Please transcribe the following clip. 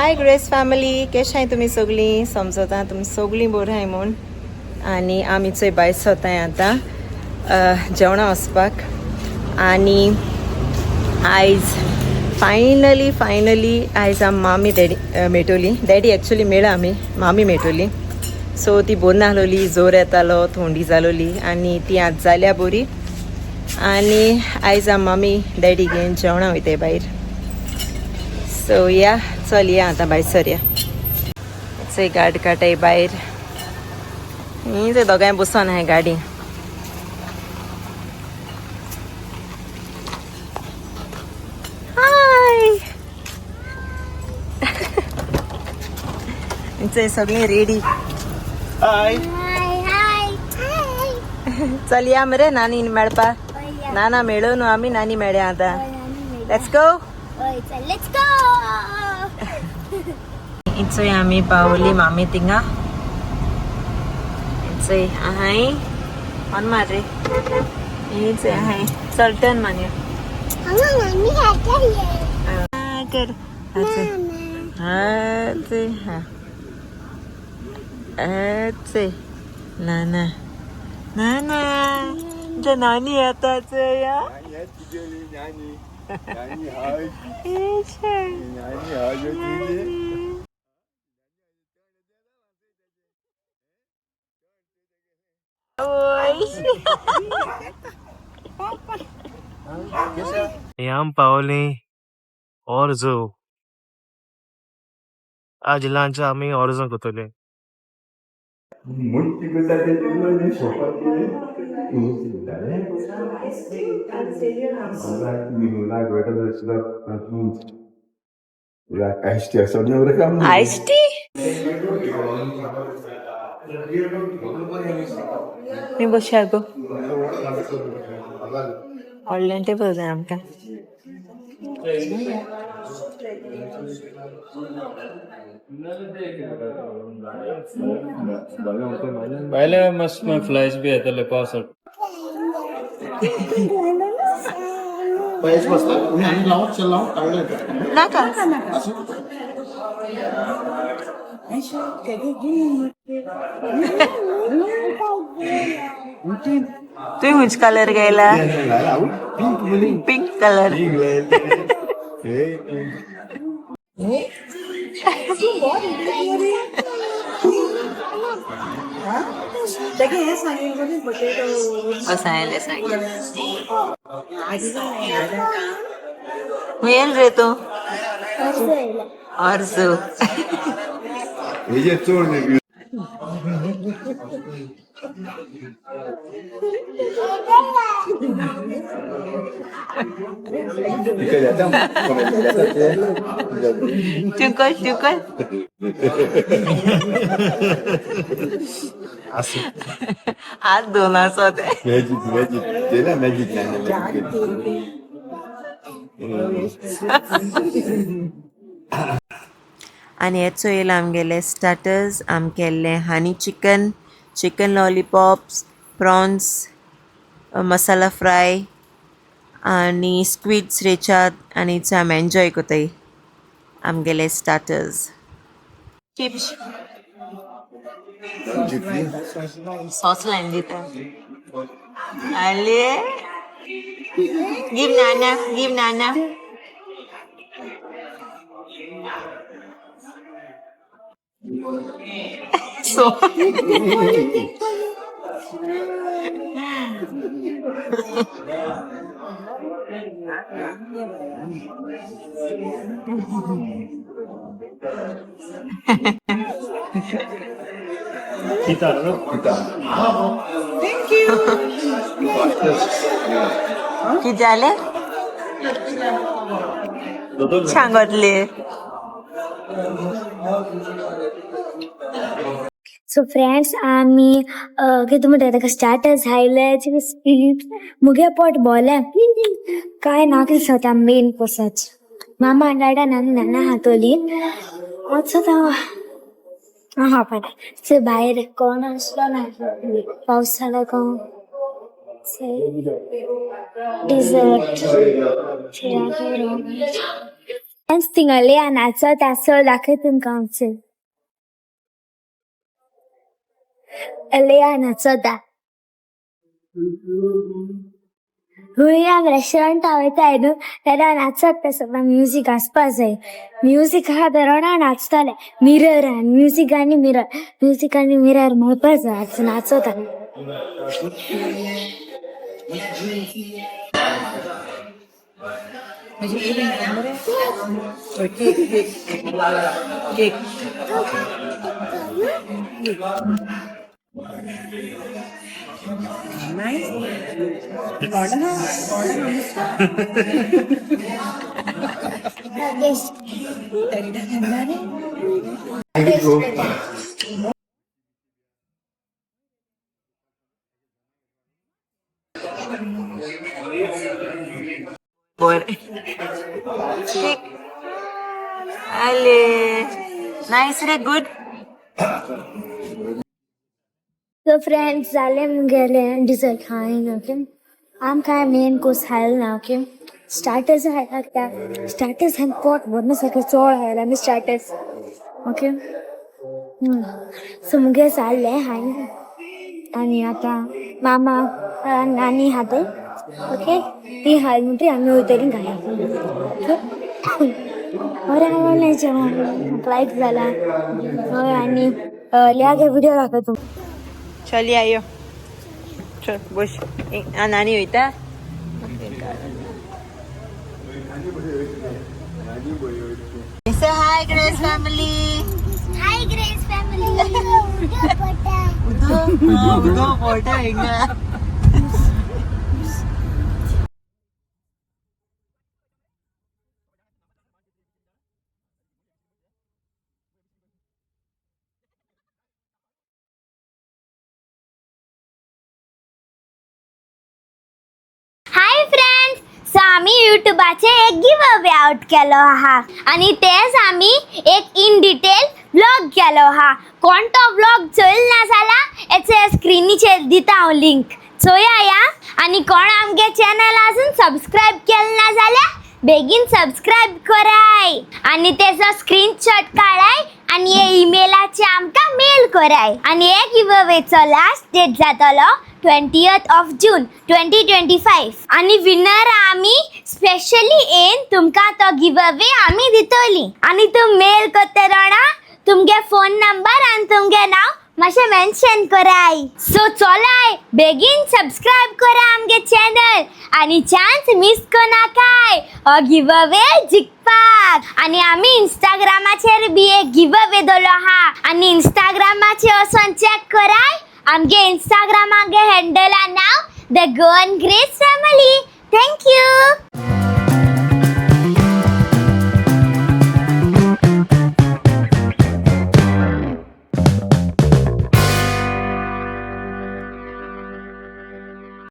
हाय grace family, कशा आहे तुम्ही सगळी? समजता तुम्ही सगळी बरं आहे म्हणून. आणि आमी चोय भायर सरताय आतां जेवणा वचपाक. आणि आयज फायनली आयज मामी डॅडी मेळटली. डॅडी एक्चुली मेळ्ळा आमी, मामी मेळटली. सो ती बोर नाहलोली, जोर येतालो, थोंडी जालोली आनी ती आज जाल्या बरी. आणि आयज मामी डॅडी घेवन जेवणा वयताय भायर. सो या चल या आता भायर सरया. चोय गाड काटाय भायर. ते दोगांय बसून आहाय गाडी. हाय चोय सगळीं रेडी. हाय चल या मरे नानीन मेळपा. नाना मेळो न्हू आमी, नानी मेळ्या आतां. Let's go. इचोय आमी पावली मामी थिंगा. इचोय आहाय ऑन मार रे. इचोय आहाय चल टर्न मान्या कर. नाना नाना तुमच्या नानी आताच या. हम पावले ORZO. आज लंच आम्ही ORZO करतले. आइस टी मी बसया गो. व्हडल्यान टेबल जाय आमकां. पहिले मस्त फ्लॅश बी येतले पावसात. पैसे बसतात तुम्ही आणि लावून चल लावून टाळलं नाका तू हुंच कलर घ्यायला. Pink colour. सांगितले येईल रे तू. ORZO. चुकल आज दोन असत. आणि हेचो येयलो आमगेले स्टार्टर्स. आम केल्ले हनी चिकन लॉलीपॉप्स, प्रॉन्स, मसाला फ्राय आणि स्क्विड्स रेचात. आणि इट्स आम एन्जॉय कोताय आमगेले स्टार्टर्स. चिप्स सॉस लाइन दिता. आले give Nana. So thank you. किती झाले? सांगतले. सो फ्रेंड्स आम्ही कितें म्हणटा ताका स्टार्टर्स हायले स्पीड मुगे पोट बोले काय ना कितें सांगता मेन कोर्साच. मामा डाडा नाना हातोली वचता हा पण ते भायर कोण आसलो ना पावस जाला कोण डेजर्ट फ्रेंड्स थिंगाले नाचत आसत दाखय तुमकां आमचे लेया नाचता हुंय रेस्टॉरंट वयताय न्हू तेन्ना नाचत ते सगळा म्युजीक आसपा जाय म्युजीक आहा तेन्ना नाचताले मिरर म्युजीक आनी मिरर मेळपा जाय नाचता आले नाईस रे गुड सो फ्रेंड्स जाले मुगेले डिजर्ट खाईन ओके आमकां मेन कोर्स हायल ना ओके स्टार्टर्स हाडटा स्टार्टर्स हांवें पोट भरण्यासारखें चोळ हायला आमी स्टार्टर्स ओके सो मुगे जाल्लें हांवें आनी आतां मामा नानी हात ओके ती हाल म्हणटी आमी वयतली घाया ओके बरें आवडलें जेवण लायक जाला हय आनी लियागे व्हिडिओ दाखयतो चली आयो चल बस नानी वयता Say hi Grace family. Hi Grace family. Udo photo enga. Hi friends so आम्ही युट्यूबाचे एक गिव अवे आउट केलो आहा आणि तेच आम्ही एक इन डिटेल ब्लॉग केलो आहा कोण तो ब्लॉग चोयल ना जाला याचे स्क्रीनीचेर दिता हांव लिंक चोया या आणि कोण आमगे चॅनल अजून सबस्क्राइब केलं ना जाल्यार बेगीन सबस्क्राइब कराय आणि त्याचा स्क्रीनशॉट काढाय आणि हे ईमेलाचे आमकां मेल कराय आणि हे गिव अवेचो लास्ट डेट जातलो 20th of June 2025 आणि विनर आम्ही स्पेशली येन तुमकां तो गिव अवे आम्ही दितली आणि तुम मेल करते राणा तुमगे फोन नंबर आणि तुमगे नाव मातशें मेन्शन कराय सो चलाय बेगीन सबस्क्राइब करा आमगे चॅनल आणि चान्स मिस करनाकाय हो गिव अवे जिखपाक आणि आम्ही इंस्टाग्रामाचेर बी एक गिव अवे दवरलो आहा आणि इंस्टाग्रामाचेर वचून चेक कराय आमगे इंस्टाग्रामागे हँडल नाव the Goan grace family thank you